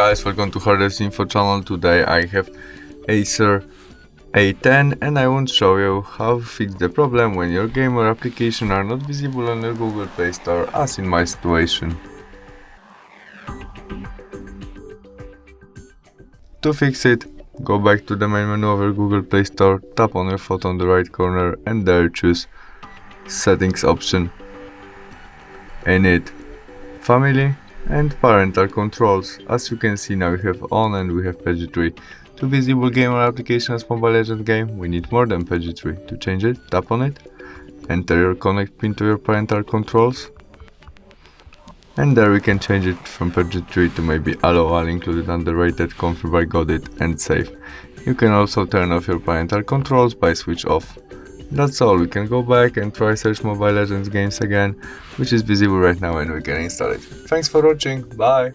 guys, welcome to HardReset.Info channel. Today I have ACER A10 and I want to show you how to fix the problem when your game or application are not visible on your Google Play Store, as in my situation. To fix it, go back to the main menu of your Google Play Store, tap on your photo on the right corner and there choose Settings option. In it, Family and Parental controls. As you can see, now we have on and we have page 3. To visible game or application as Mobile Legends game, we need more than page 3. To change it, tap on it, enter your connect pin to your parental controls, and there we can change it from page 3 to maybe allow all included underrated, confirm I got it, and save. You can also turn off your parental controls by switch off. That's all. We can go back and try search Mobile Legends games again, which is visible right now, and we can install it. Thanks for watching, bye!